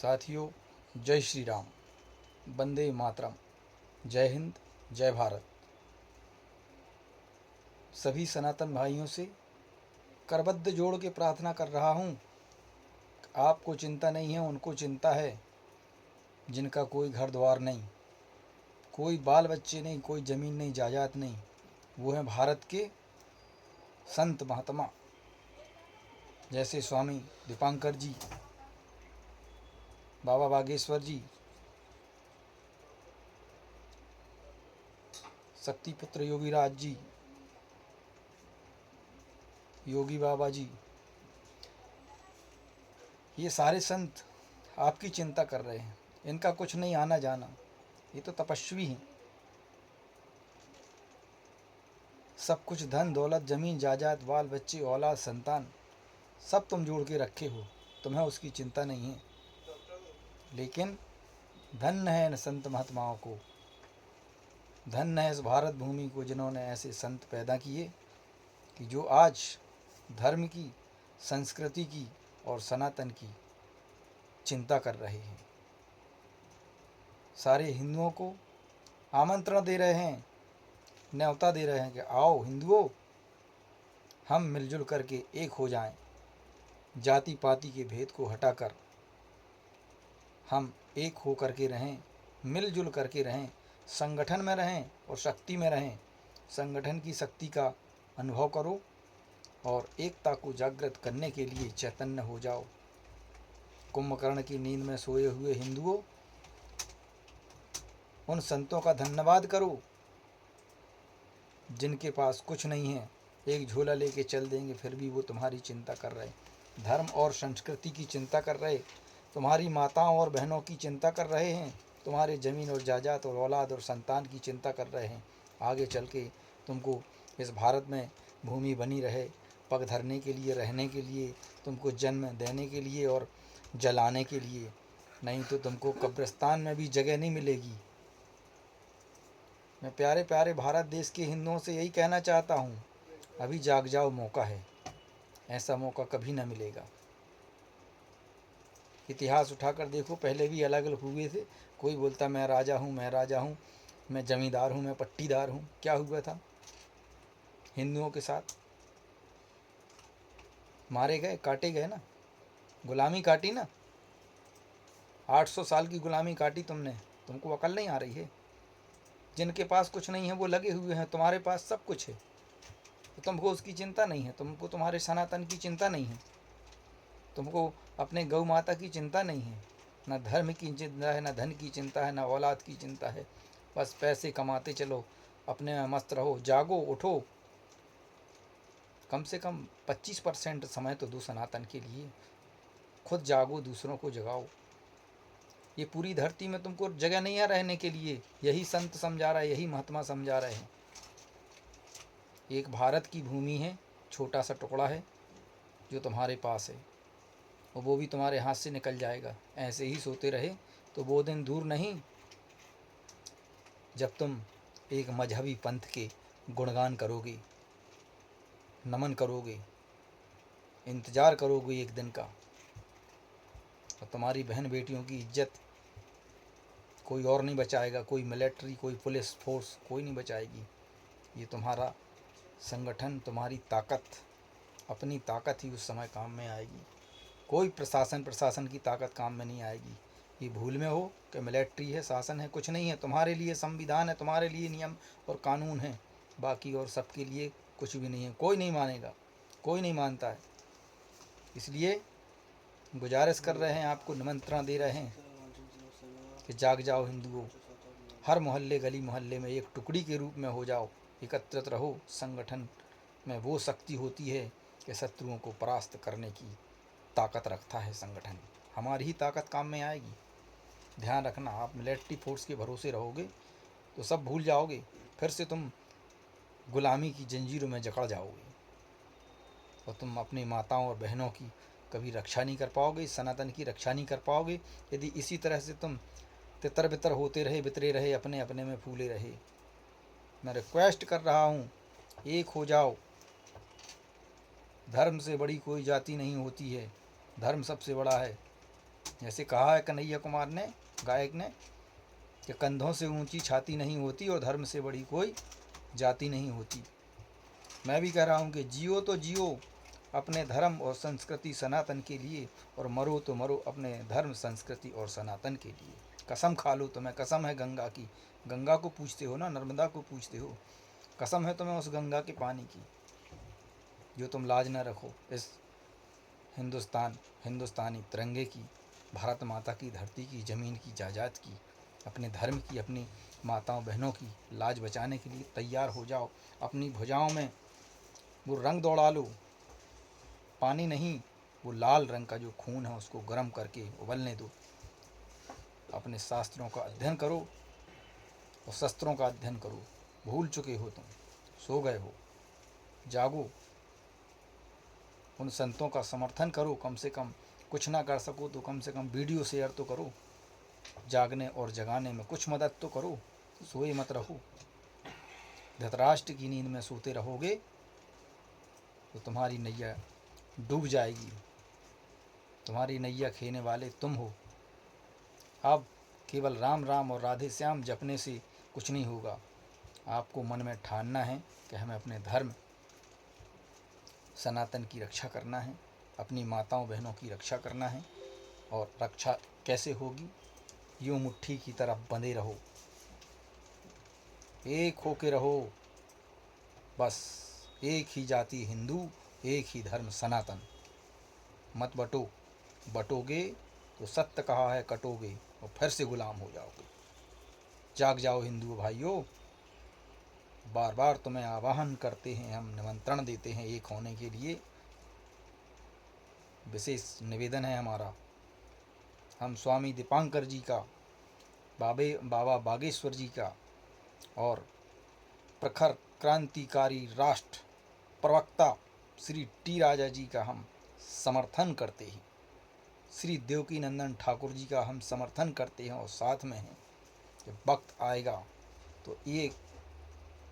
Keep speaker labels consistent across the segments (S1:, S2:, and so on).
S1: साथियों, जय श्री राम, वंदे मातरम, जय हिंद, जय भारत। सभी सनातन भाइयों से करबद्ध जोड़ के प्रार्थना कर रहा हूँ, आपको चिंता नहीं है, उनको चिंता है जिनका कोई घर द्वार नहीं, कोई बाल बच्चे नहीं, कोई ज़मीन नहीं, जायदाद नहीं। वो हैं भारत के संत महात्मा, जैसे स्वामी दीपांकर जी, बाबा बागेश्वर जी, शक्तिपुत्र योगीराज जी, योगी बाबा जी। ये सारे संत आपकी चिंता कर रहे हैं। इनका कुछ नहीं आना जाना, ये तो तपस्वी हैं। सब कुछ धन दौलत, ज़मीन जायदाद, बाल बच्चे, औलाद, संतान सब तुम जोड़ के रखे हो, तुम्हें उसकी चिंता नहीं है। लेकिन धन्य है इन संत महात्माओं को, धन्य है इस भारत भूमि को जिन्होंने ऐसे संत पैदा किए कि जो आज धर्म की, संस्कृति की और सनातन की चिंता कर रहे हैं। सारे हिंदुओं को आमंत्रण दे रहे हैं, न्योता दे रहे हैं कि आओ हिंदुओं, हम मिलजुल करके एक हो जाएं। जाति पाति के भेद को हटाकर हम एक हो करके रहें, मिलजुल करके रहें, संगठन में रहें और शक्ति में रहें। संगठन की शक्ति का अनुभव करो और एकता को जागृत करने के लिए चैतन्य हो जाओ। कुंभकर्ण की नींद में सोए हुए हिंदुओं, उन संतों का धन्यवाद करो जिनके पास कुछ नहीं है, एक झोला लेके चल देंगे फिर भी वो तुम्हारी चिंता कर रहे, धर्म और संस्कृति की चिंता कर रहे, तुम्हारी माताओं और बहनों की चिंता कर रहे हैं, तुम्हारे ज़मीन और जायदाद और औलाद और संतान की चिंता कर रहे हैं। आगे चल के तुमको इस भारत में भूमि बनी रहे, पग धरने के लिए, रहने के लिए, तुमको जन्म देने के लिए और जलाने के लिए, नहीं तो तुमको कब्रिस्तान में भी जगह नहीं मिलेगी। मैं प्यारे प्यारे भारत देश के हिंदुओं से यही कहना चाहता हूँ, अभी जाग जाओ, मौका है, ऐसा मौका कभी ना मिलेगा। इतिहास उठाकर देखो, पहले भी अलग अलग हुए थे। कोई बोलता मैं राजा हूँ, मैं राजा हूँ, मैं जमींदार हूँ, मैं पट्टीदार हूँ। क्या हुआ था हिंदुओं के साथ? मारे गए, काटे गए ना, गुलामी काटी ना, 800 साल की गुलामी काटी तुमने। तुमको अकल नहीं आ रही है? जिनके पास कुछ नहीं है वो लगे हुए हैं, तुम्हारे पास सब कुछ है, तो तुमको उसकी चिंता नहीं है, तुमको तुम्हारे सनातन की चिंता नहीं है, तुमको अपने गौ माता की चिंता नहीं है, ना धर्म की चिंता है, ना धन की चिंता है, ना औलाद की चिंता है। बस पैसे कमाते चलो, अपने में मस्त रहो। जागो, उठो, कम से कम 25% समय तो दो सनातन के लिए। खुद जागो, दूसरों को जगाओ। ये पूरी धरती में तुमको जगह नहीं है रहने के लिए, यही संत समझा रहा है, यही महात्मा समझा रहे हैं। एक भारत की भूमि है, छोटा सा टुकड़ा है जो तुम्हारे पास है, और वो भी तुम्हारे हाथ से निकल जाएगा। ऐसे ही सोते रहे तो वो दिन दूर नहीं जब तुम एक मजहबी पंथ के गुणगान करोगे, नमन करोगे, इंतज़ार करोगे एक दिन का, और तुम्हारी बहन बेटियों की इज्जत कोई और नहीं बचाएगा, कोई मिलिट्री, कोई पुलिस फोर्स, कोई नहीं बचाएगी। ये तुम्हारा संगठन, तुम्हारी ताकत, अपनी ताकत ही उस समय काम में आएगी। कोई प्रशासन की ताकत काम में नहीं आएगी। ये भूल में हो कि मिलिट्री है, शासन है, कुछ नहीं है। तुम्हारे लिए संविधान है, तुम्हारे लिए नियम और कानून है, बाकी और सबके लिए कुछ भी नहीं है। कोई नहीं मानेगा, कोई नहीं मानता है। इसलिए गुजारिश कर रहे हैं, आपको निमंत्रण दे रहे हैं कि जाग जाओ हिंदुओं, हर मोहल्ले गली मोहल्ले में एक टुकड़ी के रूप में हो जाओ, एकत्रित रहो। संगठन में वो शक्ति होती है कि शत्रुओं को परास्त करने की ताकत रखता है संगठन। हमारी ही ताकत काम में आएगी। ध्यान रखना, आप मिलिट्री फोर्स के भरोसे रहोगे तो सब भूल जाओगे, फिर से तुम गुलामी की जंजीरों में जकड़ जाओगे, और तुम अपनी माताओं और बहनों की कभी रक्षा नहीं कर पाओगे, सनातन की रक्षा नहीं कर पाओगे। यदि इसी तरह से तुम तितर बितर होते रहे, बितरे रहे, अपने अपने में फूले रहे। मैं रिक्वेस्ट कर रहा हूँ, एक हो जाओ। धर्म से बड़ी कोई जाति नहीं होती है, धर्म सबसे बड़ा है। जैसे कहा है कन्हैया कुमार ने, गायक ने, कि कंधों से ऊंची छाती नहीं होती और धर्म से बड़ी कोई जाति नहीं होती। मैं भी कह रहा हूँ कि जियो तो जियो अपने धर्म और संस्कृति सनातन के लिए, और मरो तो मरो अपने धर्म संस्कृति और सनातन के लिए। कसम खा लो तुम्हें, कसम है गंगा की, गंगा को पूछते हो ना, नर्मदा को पूछते हो, कसम है तुम्हें उस गंगा के पानी की, जो तुम लाज न रखो इस हिंदुस्तानी तिरंगे की, भारत माता की धरती की, ज़मीन की, जायदाद की, अपने धर्म की, अपनी माताओं बहनों की लाज बचाने के लिए तैयार हो जाओ। अपनी भुजाओं में वो रंग दौड़ा लो, पानी नहीं, वो लाल रंग का जो खून है उसको गर्म करके उबलने दो। अपने शास्त्रों का अध्ययन करो और शस्त्रों का अध्ययन करो। भूल चुके हो तुम, सो गए हो, जागो। उन संतों का समर्थन करो, कम से कम कुछ ना कर सको तो कम से कम वीडियो शेयर तो करो, जागने और जगाने में कुछ मदद तो करो। सोए मत रहो। धृतराष्ट्र की नींद में सोते रहोगे तो तुम्हारी नैया डूब जाएगी। तुम्हारी नैया खेने वाले तुम हो। अब केवल राम राम और राधे श्याम जपने से कुछ नहीं होगा। आपको मन में ठानना है कि हमें अपने धर्म सनातन की रक्षा करना है, अपनी माताओं बहनों की रक्षा करना है। और रक्षा कैसे होगी? यूँ मुट्ठी की तरफ बंधे रहो, एक होके रहो, बस एक ही जाति हिंदू, एक ही धर्म सनातन। मत बटो, बटोगे तो सत्य कहा है कटोगे और फिर से गुलाम हो जाओगे। जाग जाओ हिंदू भाइयों, बार बार तुम्हें आह्वान करते हैं, हम निमंत्रण देते हैं एक होने के लिए। विशेष निवेदन है हमारा, हम स्वामी दीपांकर जी का, बाबा बागेश्वर जी का और प्रखर क्रांतिकारी राष्ट्र प्रवक्ता श्री टी राजा जी का हम समर्थन करते हैं, श्री देवकी नंदन ठाकुर जी का हम समर्थन करते हैं। और साथ में हैं, जब वक्त आएगा तो ये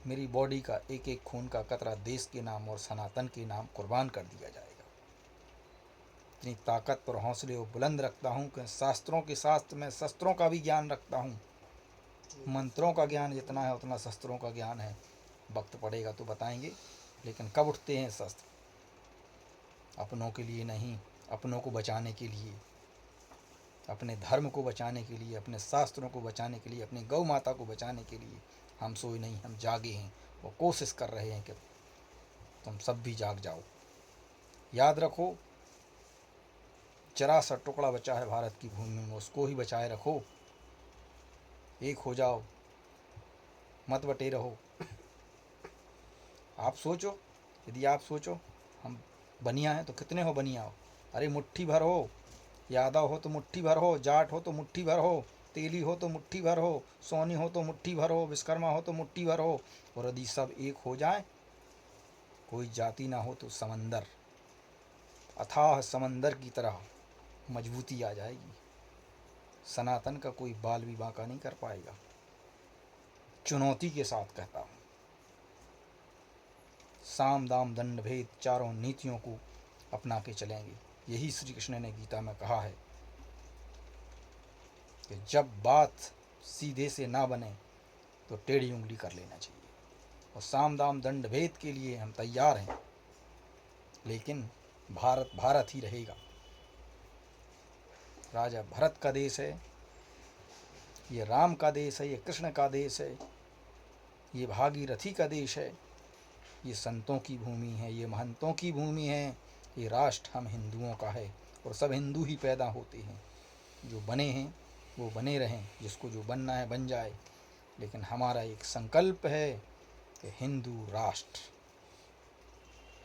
S1: मेरी बॉडी का एक एक खून का कतरा देश के नाम और सनातन के नाम कुर्बान कर दिया जाएगा। इतनी ताकत और हौसले और बुलंद रखता हूँ कि शास्त्रों के शास्त्र में शस्त्रों का भी ज्ञान रखता हूँ। मंत्रों का ज्ञान जितना है उतना शस्त्रों का ज्ञान है। वक्त पड़ेगा तो बताएंगे, लेकिन कब उठते हैं शस्त्र? अपनों के लिए नहीं, अपनों को बचाने के लिए, अपने धर्म को बचाने के लिए, अपने शास्त्रों को बचाने के लिए, अपनी गौ माता को बचाने के लिए। हम सोए नहीं, हम जागे हैं और कोशिश कर रहे हैं कि तुम सब भी जाग जाओ। याद रखो, जरा सा टुकड़ा बचा है भारत की भूमि में, उसको ही बचाए रखो। एक हो जाओ, मत बटे रहो। आप सोचो, यदि आप सोचो हम बनिया हैं तो कितने हो बनिया हो? अरे मुट्ठी भर हो, यादव हो तो मुट्ठी भर हो, जाट हो तो मुट्ठी भर हो, तेली हो तो मुट्ठी भर हो, सोनी हो तो मुट्ठी भर हो, विश्वकर्मा हो तो मुट्ठी भर हो। और यदि सब एक हो जाए, कोई जाति ना हो तो समंदर, अथाह समंदर की तरह मजबूती आ जाएगी। सनातन का कोई बाल भी बांका नहीं कर पाएगा। चुनौती के साथ कहता हूँ, साम दाम दंड भेद चारों नीतियों को अपना के चलेंगे। यही श्री कृष्ण ने गीता में कहा है कि जब बात सीधे से ना बने तो टेढ़ी उंगली कर लेना चाहिए। और साम दाम दंड भेद के लिए हम तैयार हैं, लेकिन भारत भारत ही रहेगा। राजा भरत का देश है, ये राम का देश है, ये कृष्ण का देश है, ये भागीरथी का देश है, ये संतों की भूमि है, ये महंतों की भूमि है। ये राष्ट्र हम हिंदुओं का है और सब हिंदू ही पैदा होते हैं। जो बने हैं वो बने रहें, जिसको जो बनना है बन जाए। लेकिन हमारा एक संकल्प है कि हिंदू राष्ट्र,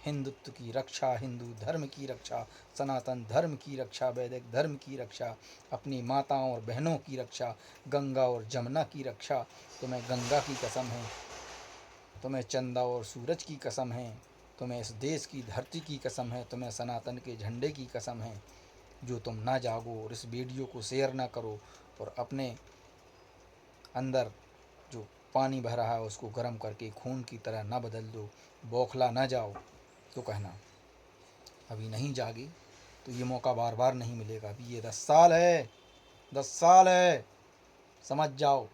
S1: हिंदुत्व की रक्षा, हिंदू धर्म की रक्षा, सनातन धर्म की रक्षा, वैदिक धर्म की रक्षा, अपनी माताओं और बहनों की रक्षा, गंगा और जमुना की रक्षा। तुम्हें गंगा की कसम है, तुम्हें चंदा और सूरज की कसम है, तुम्हें इस देश की धरती की कसम है, तुम्हें सनातन के झंडे की कसम है। जो तुम ना जागो और इस वीडियो को शेयर ना करो और अपने अंदर जो पानी भरा है उसको गर्म करके खून की तरह ना बदल दो, बौखला ना जाओ, तो कहना अभी नहीं जागे तो ये मौका बार बार नहीं मिलेगा। अभी ये 10 साल है, 10 साल है, समझ जाओ,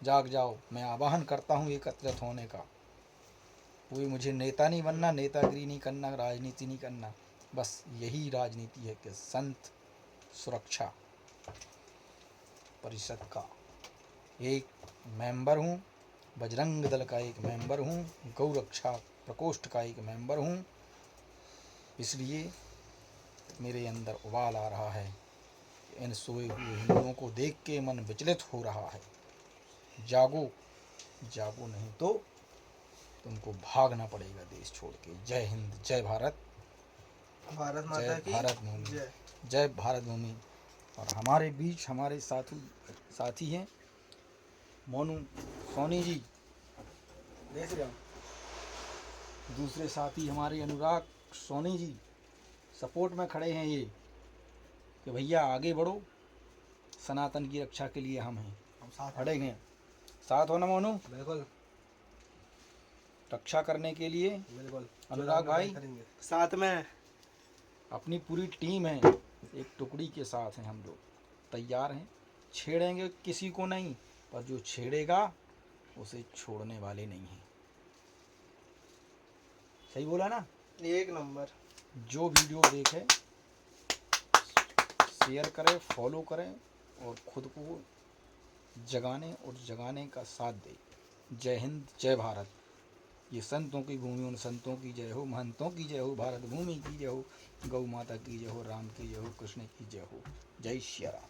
S1: जाग जाओ। मैं आह्वान करता हूँ एकत्रित होने का। कोई मुझे नेता नहीं बनना, नेतागिरी नहीं करना, राजनीति नहीं करना, बस यही राजनीति है कि संत सुरक्षा परिषद का एक मेंबर हूँ, बजरंग दल का एक मेंबर हूँ, गौ रक्षा प्रकोष्ठ का एक मेंबर हूँ। इसलिए मेरे अंदर उबाल आ रहा है। इन सोए हुए हिंदुओं को देख के मन विचलित हो रहा है। जागो, जागो नहीं तो तुमको भागना पड़ेगा देश छोड़ के। जय हिंद, जय भारत,
S2: भारत माता की
S1: भारत भूमि,
S2: जय।
S1: जय भारत भूमि। और हमारे बीच हमारे साथी हैं मोनू सोनी जी, देख रहे हो, दूसरे साथी हमारे अनुराग सोनी जी सपोर्ट में खड़े हैं ये कि भैया आगे बढ़ो, सनातन की रक्षा के लिए हम हैं,
S2: हम साथ
S1: खड़े हैं। साथ हो ना मोनू,
S2: बिल्कुल
S1: रक्षा करने के लिए।
S2: बिल्कुल
S1: अनुराग भाई
S2: करेंगे साथ में।
S1: अपनी पूरी टीम है, एक टुकड़ी के साथ हैं हम लोग, तैयार हैं। छेड़ेंगे किसी को नहीं, पर जो छेड़ेगा उसे छोड़ने वाले नहीं हैं। सही बोला ना?
S2: एक नंबर।
S1: जो वीडियो देखे शेयर करें, फॉलो करें और खुद को जगाने और जगाने का साथ दे। जय हिंद, जय भारत। ये संतों की भूमि, उन संतों की जय हो, महंतों की जय हो, भारत भूमि की जय हो, गौ माता की जय हो, राम की जय हो, कृष्ण की जय हो। जय श्री राम।